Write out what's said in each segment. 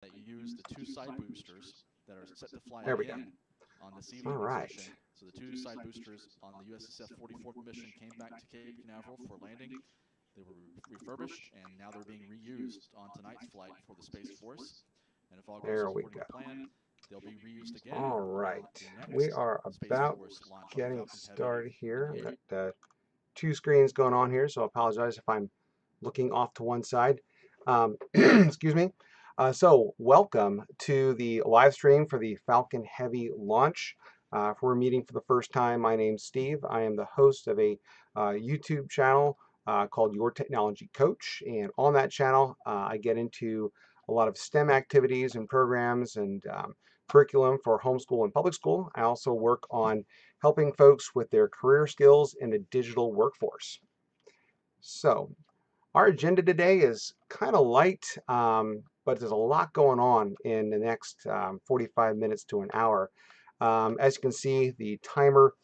that you use the two side boosters that are set to fly There we go. again on this All evening right. session. So the two side boosters on the USSF 44th mission came back to Cape Canaveral for landing. They were refurbished, and now they're being reused on tonight's flight for the Space Force. And if all goes There we according go. to plan, they'll be reused again All on right. the We next are Space about Force launch of the getting Falcon Heavy started in here. the I've got two screens going on here, so I apologize if I'm looking off to one side. Excuse me. So welcome to the live stream for the Falcon Heavy launch. If we're meeting for the first time, my name's Steve. I am the host of a YouTube channel called Your Technology Coach, and on that channel I get into a lot of STEM activities and programs and curriculum for homeschool and public school. I also work on helping folks with their career skills in a digital workforce. So our agenda today is kind of light, but there's a lot going on in the next 45 minutes to an hour. As you can see, the timer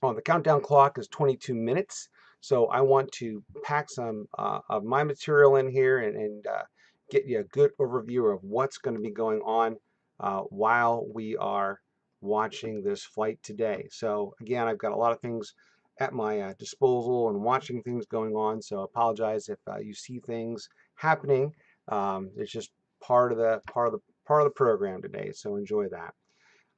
on the countdown clock is 22 minutes. So I want to pack some of my material in here and get you a good overview of what's going to be going on while we are watching this flight today. So again, I've got a lot of things at my disposal and watching things going on. So I apologize if you see things happening. It's just part of the program today. So enjoy that.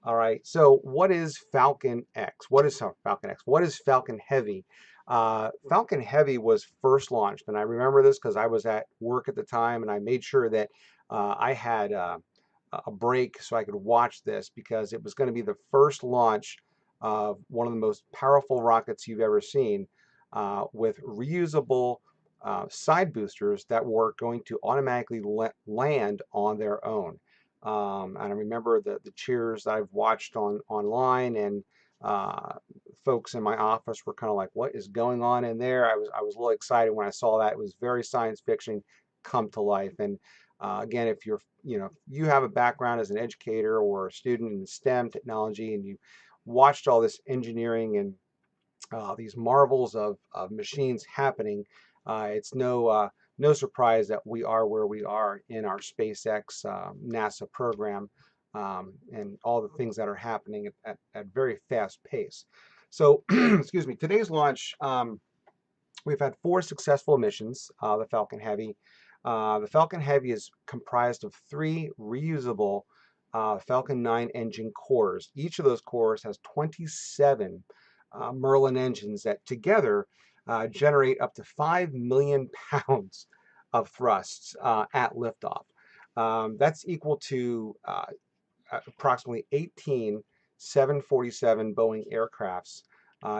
All right, so what is Falcon X? What is Falcon X? What is Falcon Heavy? Falcon Heavy was first launched, and I remember this because I was at work at the time, and I made sure that I had a break so I could watch this because it was going to be the first launch of one of the most powerful rockets you've ever seen with reusable side boosters that were going to automatically land on their own. And I remember the cheers that I've watched online, and folks in my office were kind of like, "What is going on in there?" I was a little excited when I saw that. It was very science fiction come to life. And again, if you have a background as an educator or a student in STEM technology, and you watched all this engineering and these marvels of machines happening, it's no surprise that we are where we are in our SpaceX NASA program, and all the things that are happening at very fast pace. So, excuse me, today's launch, we've had 4 successful missions, the Falcon Heavy. The Falcon Heavy is comprised of 3 reusable Falcon 9 engine cores. Each of those cores has 27 Merlin engines that together generate up to 5 million pounds of thrusts at liftoff. That's equal to approximately 18 747 Boeing aircrafts.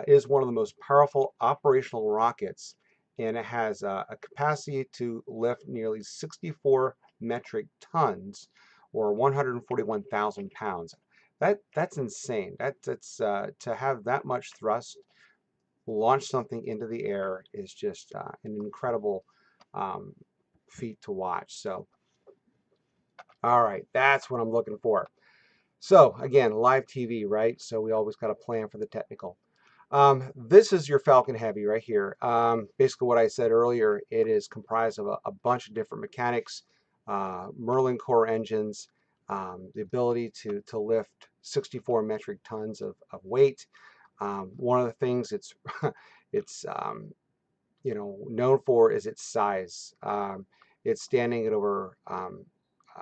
Is one of the most powerful operational rockets, and it has a capacity to lift nearly 64 metric tons, or 141,000 pounds. That's insane. That's to have that much thrust, launch something into the air is just an incredible um, feat to watch. So, all right, that's what I'm looking for. So again, live TV, right? So we always got to plan for the technical. This is your Falcon Heavy right here. Basically what I said earlier, it is comprised of a bunch of different mechanics, Merlin core engines, the ability to lift 64 metric tons of weight. One of the things it's known for is its size. It's standing at over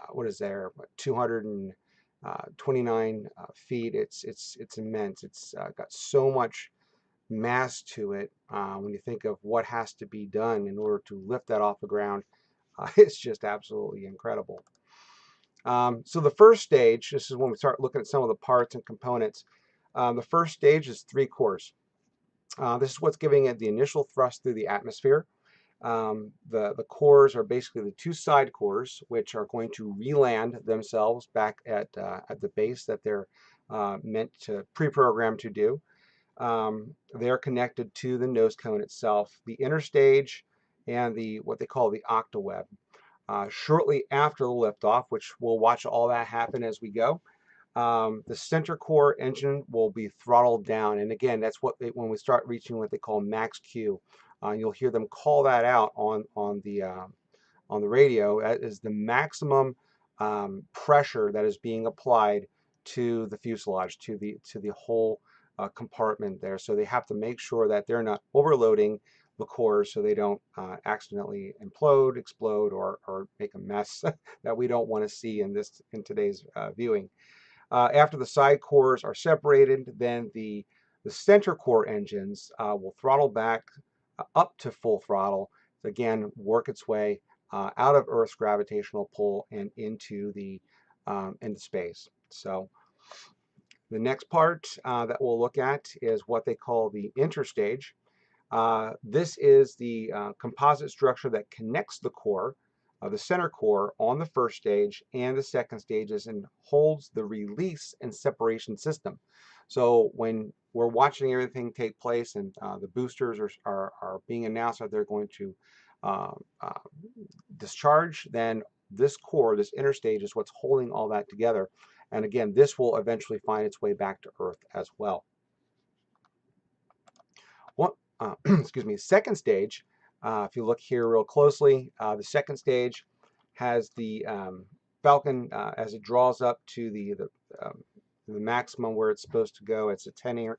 what is there, 229 feet. It's immense. It's got so much mass to it. When you think of what has to be done in order to lift that off the ground, it's just absolutely incredible. So the first stage, this is when we start looking at some of the parts and components. The first stage is 3 cores. This is what's giving it the initial thrust through the atmosphere. The cores are basically the 2 side cores, which are going to re-land themselves back at the base that they're meant to pre-program to do. They're connected to the nose cone itself, the interstage, and what they call the octaweb. Shortly after the liftoff, which we'll watch all that happen as we go, the center core engine will be throttled down. And again, that's when we start reaching what they call max Q. You'll hear them call that out on the radio. That is the maximum pressure that is being applied to the fuselage, to the whole compartment there. So they have to make sure that they're not overloading the cores so they don't accidentally implode, explode, or make a mess that we don't want to see in today's viewing. After the side cores are separated, then the center core engines will throttle back up to full throttle to again work its way out of Earth's gravitational pull and into space. So the next part that we'll look at is what they call the interstage. This is the composite structure that connects the center core on the first stage and the second stages and holds the release and separation system. So when we're watching everything take place and the boosters are being announced that they're going to discharge, then this core, this interstage, is what's holding all that together. And again, this will eventually find its way back to Earth as well. Excuse me, second stage, if you look here real closely, the second stage has the Falcon as it draws up to the maximum where it's supposed to go. It's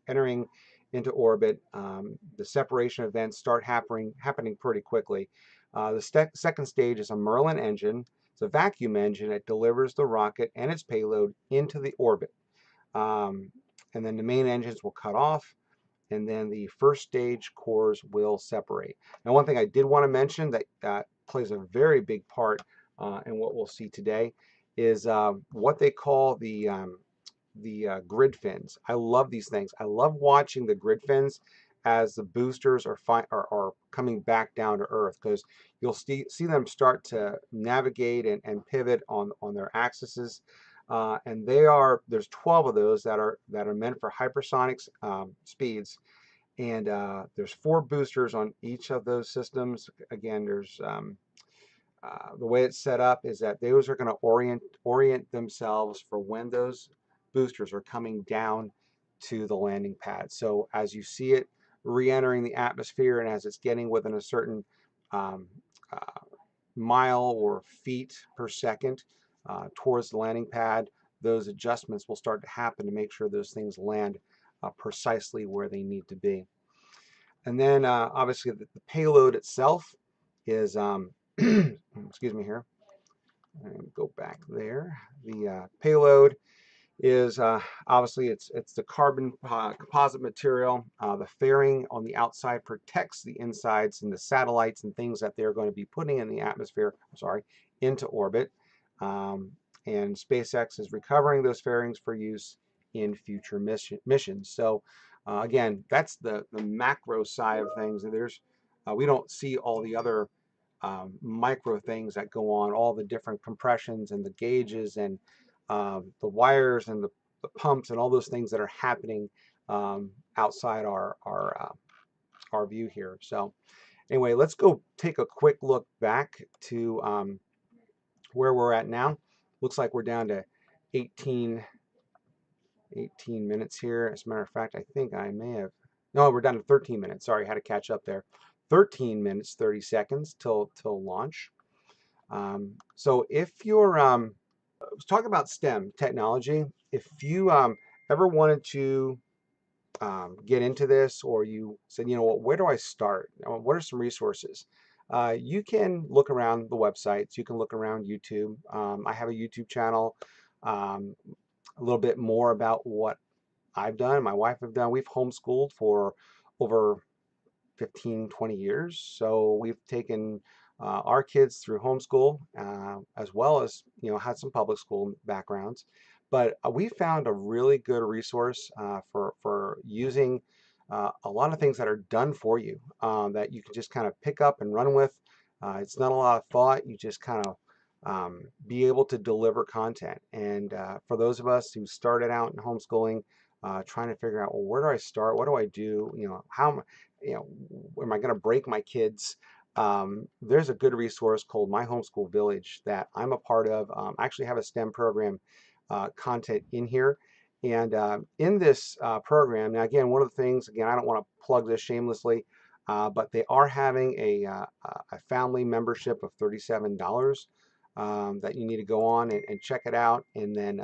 entering into orbit. The separation events start happening pretty quickly. The second stage is a Merlin engine. It's a vacuum engine that delivers the rocket and its payload into the orbit. And then the main engines will cut off, and then the first stage cores will separate. Now, one thing I did want to mention that plays a very big part in what we'll see today is what they call the grid fins. I love these things. I love watching the grid fins as the boosters are coming back down to Earth, because you'll see them start to navigate and pivot on their axes. And there's 12 of those that are meant for hypersonic speeds, and there's 4 boosters on each of those systems. Again, there's the way it's set up is that those are going to orient themselves for when those boosters are coming down to the landing pad. So as you see it re-entering the atmosphere and as it's getting within a certain mile or feet per second towards the landing pad, those adjustments will start to happen to make sure those things land precisely where they need to be. And then obviously the payload itself is, excuse me here, go back there. The payload is obviously it's the carbon composite material. The fairing on the outside protects the insides and the satellites and things that they're going to be putting in the atmosphere, into orbit. And SpaceX is recovering those fairings for use in future missions. So again, that's the macro side of things. And there's we don't see all the other micro things that go on, all the different compressions and the gauges and the wires and the pumps and all those things that are happening outside our view here. So anyway, let's go take a quick look back to where we're at now. Looks like we're down to 18 minutes here. As a matter of fact, I think I may have, no, we're down to 13 minutes. Sorry, I had to catch up there. 13 minutes, 30 seconds till launch. So if you're, let's talk about STEM technology. If you ever wanted to get into this, or you said, you know what, where do I start? What are some resources? You can look around the websites. You can look around YouTube. I have a YouTube channel. A little bit more about what I've done, my wife have done. We've homeschooled for over 15, 20 years. So we've taken our kids through homeschool as well as, had some public school backgrounds. But we found a really good resource for using a lot of things that are done for you that you can just kind of pick up and run with. It's not a lot of thought. You just kind of be able to deliver content. And for those of us who started out in homeschooling, trying to figure out, well, where do I start? What do I do? How, am I going to break my kids? There's a good resource called My Homeschool Village that I'm a part of. I actually have a STEM program content in here. And in this program, now again, one of the things, again, I don't want to plug this shamelessly, but they are having a family membership of $37 that you need to go on and check it out. And then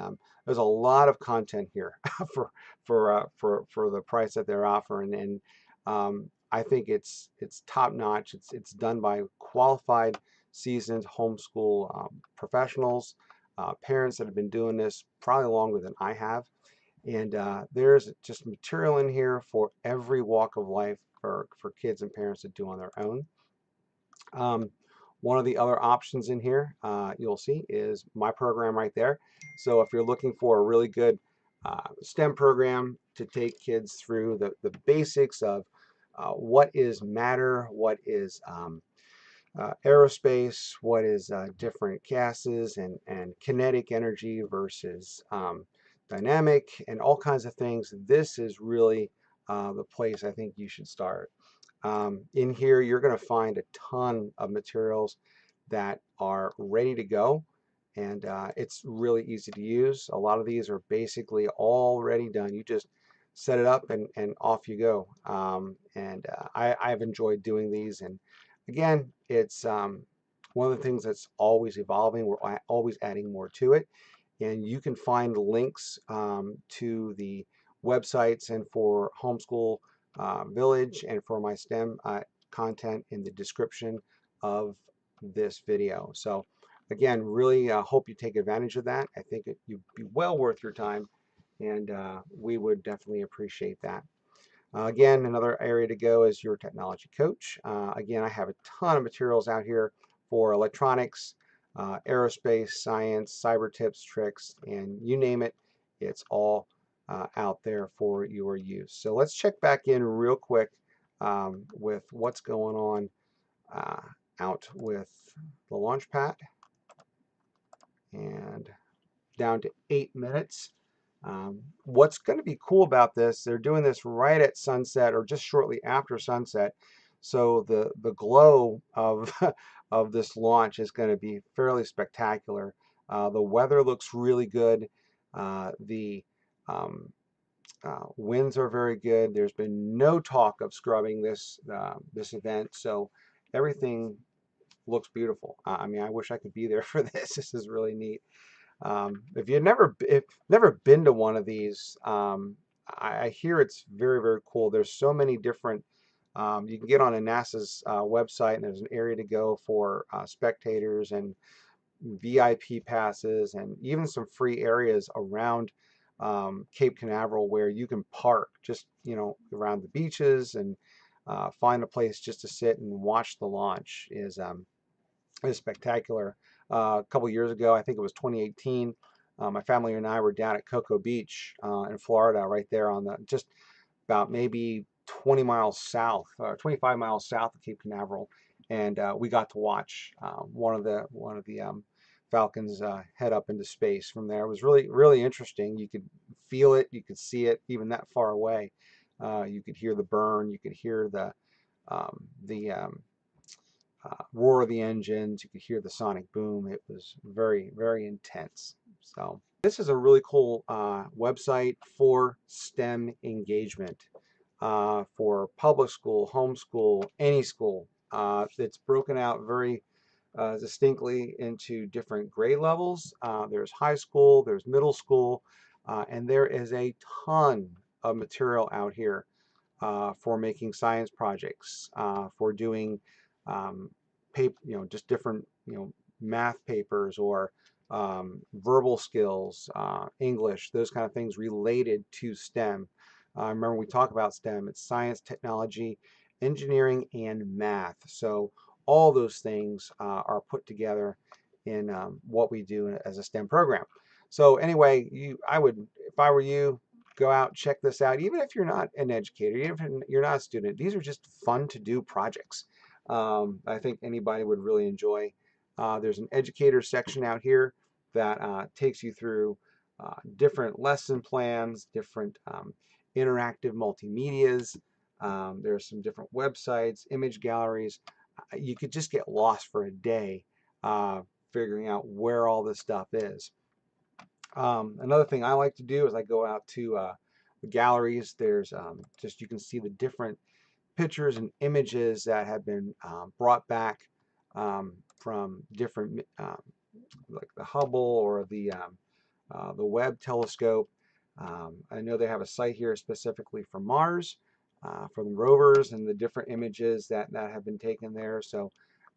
there's a lot of content here for the price that they're offering, and I think it's top notch. It's done by qualified, seasoned homeschool professionals, parents that have been doing this probably longer than I have. And there's just material in here for every walk of life for kids and parents to do on their own. One of the other options in here you'll see is my program right there. So if you're looking for a really good STEM program to take kids through the basics of what is matter, what is aerospace, what is different gases and kinetic energy versus dynamic, and all kinds of things, this is really the place I think you should start. In here, you're going to find a ton of materials that are ready to go, and it's really easy to use. A lot of these are basically already done. You just set it up and off you go. I've enjoyed doing these, and again, it's one of the things that's always evolving. We're always adding more to it, and you can find links to the websites and for Homeschool Village and for my STEM content in the description of this video. So again, really hope you take advantage of that. I think you'd be well worth your time, and we would definitely appreciate that. Again, another area to go is your technology coach. Again, I have a ton of materials out here for electronics, aerospace, science, cyber tips, tricks, and you name it, it's all out there for your use. So let's check back in real quick with what's going on out with the Launchpad, and down to 8 minutes. What's going to be cool about this, they're doing this right at sunset or just shortly after sunset, so the glow of of this launch is going to be fairly spectacular. The weather looks really good. The winds are very good. There's been no talk of scrubbing this event, so everything looks beautiful. I mean, I wish I could be there for this. This is really neat. If you've never been to one of these, I hear it's very, very cool. There's so many different, you can get on a NASA's website, and there's an area to go for spectators and VIP passes, and even some free areas around Cape Canaveral where you can park just, around the beaches and find a place just to sit and watch the launch is spectacular. A couple years ago, I think it was 2018, my family and I were down at Cocoa Beach in Florida, right there on just about maybe 20 miles south, 25 miles south of Cape Canaveral, and we got to watch one of the Falcons head up into space from there. It was really, really interesting. You could feel it, you could see it even that far away. You could hear the burn, you could hear the roar of the engines, you could hear the sonic boom. It was very, very intense. So this is a really cool website for STEM engagement for public school, homeschool, any school. It's broken out very distinctly into different grade levels. There's high school, there's middle school, and there is a ton of material out here for making science projects, for doing just different, math papers or verbal skills, English, those kind of things related to STEM. Remember, we talk about STEM, it's science, technology, engineering, and math. So all those things are put together in what we do as a STEM program. So anyway, I would, if I were you, go out, check this out. Even if you're not an educator, even if you're not a student, these are just fun to do projects. I think anybody would really enjoy. There's an educator section out here that takes you through different lesson plans, different interactive multimedias. There's some different websites, image galleries. You could just get lost for a day figuring out where all this stuff is. Another thing I like to do is I go out to the galleries. There's just, you can see the different pictures and images that have been brought back from different like the Hubble or the Webb telescope. I know they have a site here specifically for Mars, for the rovers and the different images that have been taken there. So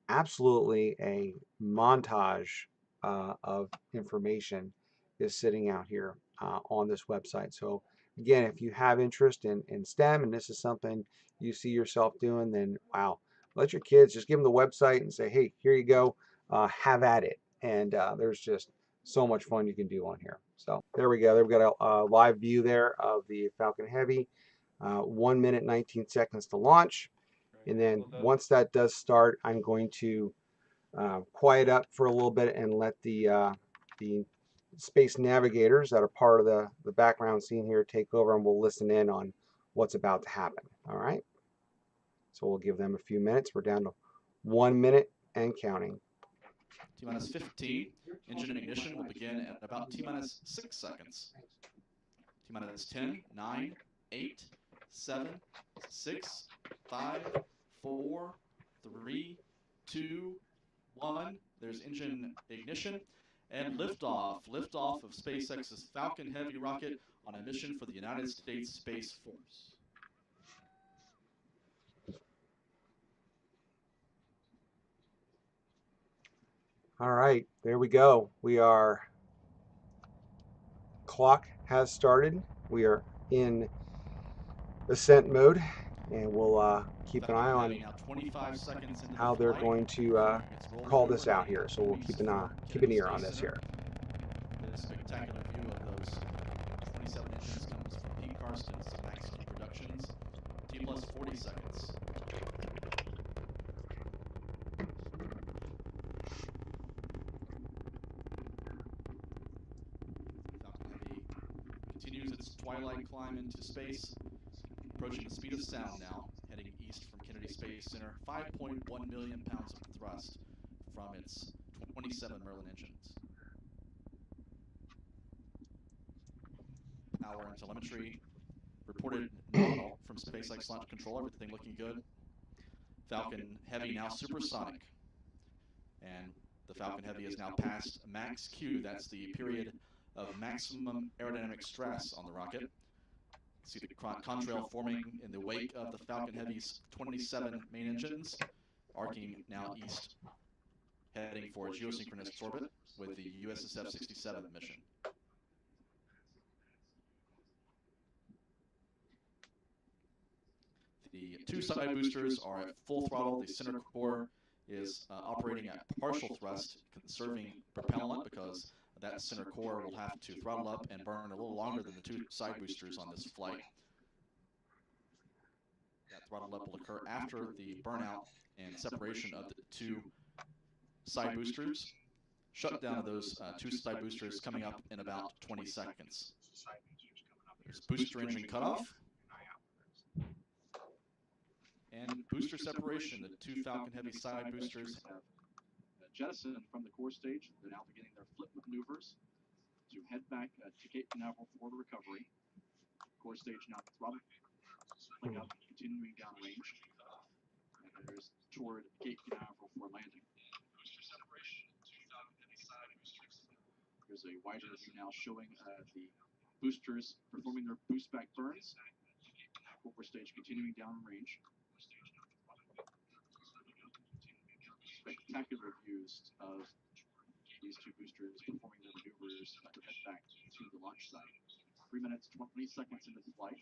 absolutely a montage of information is sitting out here on this website. So again, if you have interest in STEM and this is something you see yourself doing, then wow, let your kids, just give them the website and say, hey, here you go, have at it. And there's just so much fun you can do on here. So there we go. We've got a live view there of the Falcon Heavy. 1 minute 19 seconds to launch. And then once that does start, I'm going to quiet up for a little bit and let the space navigators that are part of the background scene here take over, and we'll listen in on what's about to happen. All right. So we'll give them a few minutes. We're down to 1 minute and counting. T-minus 15. Engine ignition will begin at about T-minus 6 seconds. T-minus 10, 9, 8, 7, 6, 5, 4, 3, 2, 1. There's engine ignition and liftoff. Liftoff of SpaceX's Falcon Heavy rocket on a mission for the United States Space Force. All right, there we go. Clock has started. We are in ascent mode, and we'll keep an eye on how they're going to call this out here. So we'll keep an ear on this here. The spectacular view of those 27 engines comes from Pete Carston's Max Key Productions. T-plus 40 seconds. Falcon Heavy continues its twilight climb into space, approaching the speed of sound now, heading east from Kennedy Space Center. 5.1 million pounds of thrust from its 27 Merlin engines. Power and telemetry reported nominal from SpaceX launch control. Everything looking good. Falcon Heavy now supersonic, and the Falcon Heavy is now past max Q. That's the period of maximum aerodynamic stress on the rocket. See the contrail forming in the wake of the Falcon Heavy's 27 main engines, arcing now east, heading for a geosynchronous orbit with the USSF-67 mission. The two side boosters are at full throttle. The center core is operating at partial thrust, conserving propellant, because that center core will have to throttle up and burn a little longer than the two side boosters on this flight. That throttle up will occur after the burnout and separation of the two side boosters. Shutdown of those two side boosters coming up in about 20 seconds. There's booster engine cutoff and booster separation. The two Falcon Heavy side boosters have jettisoned from the core stage. They're now beginning their flip maneuvers to head back to Cape Canaveral for the recovery. Core stage now throttling up, continuing downrange. And there's toward Cape Canaveral for landing. Booster separation, two Falcon Heavy side boosters. Here's a wider view now showing the boosters performing their boost back burns. Core stage continuing downrange. Spectacular views of these two boosters performing their maneuvers to head back to the launch site. 3 minutes, 20 seconds into the flight.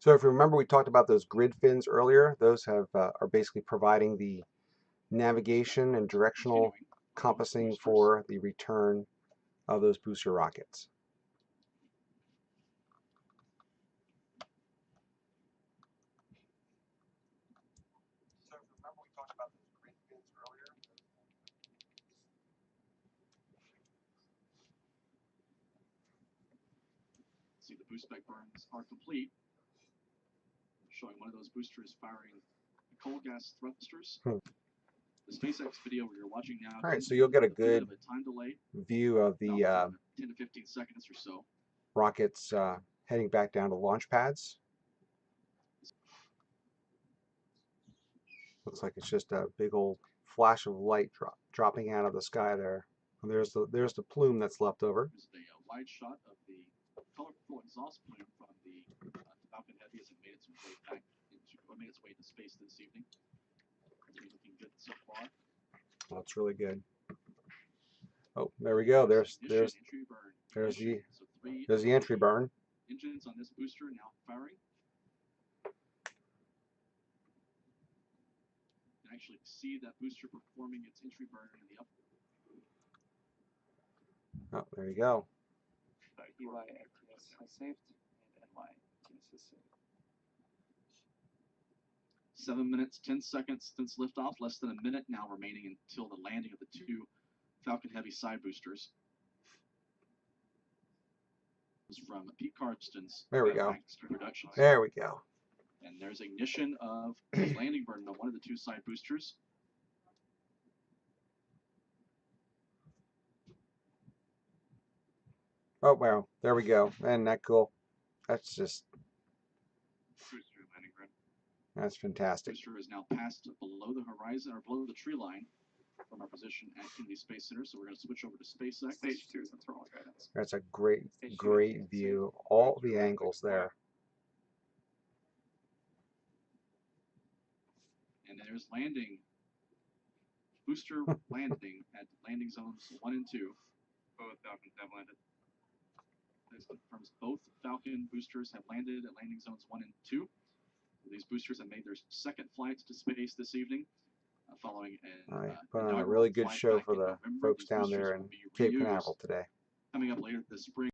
So if you remember, we talked about those grid fins earlier. Those are basically providing the navigation and directional compassing for the return of those booster rockets. So if you remember, we talked about those grid fins earlier. See, the boost back burns are complete, showing one of those boosters firing coal gas thrusters. The The SpaceX video you're watching now. All right, so you'll get a good time delay, view of the 10 to 15 seconds or so. rockets heading back down to launch pads. Looks like it's just a big old flash of light dropping out of the sky there. And there's the plume that's left over. There's a wide shot of the colorful exhaust plume from the Falcon Heavy as it made its way back into space this evening. It's been looking good so far. Well, that's really good. Oh, there we go. There's the entry burn. Engines on this booster now firing. You can actually see that booster performing its entry burn in the up. Oh, there you go. EY activists saved and NY activists saved. 7 minutes, 10 seconds since liftoff. Less than a minute now remaining until the landing of the two Falcon Heavy side boosters. This is from Pete Carston's there we go. Productions. There we go. And there's ignition of landing burn on one of the two side boosters. Oh, wow. There we go. Isn't that cool? That's just... That's fantastic. Booster is now passed below the horizon, or below the tree line from our position at Kennedy Space Center. So we're going to switch over to SpaceX. Stage 2 is in thermal guidance. That's a great view. All the angles there. And there's landing. Booster landing at landing zones 1 and 2. Both Falcons have landed. This confirms both Falcon boosters have landed at landing zones 1 and 2. These boosters have made their second flights to space this evening, following put on a really good show for the folks down there in Cape Canaveral today. Coming up later this spring.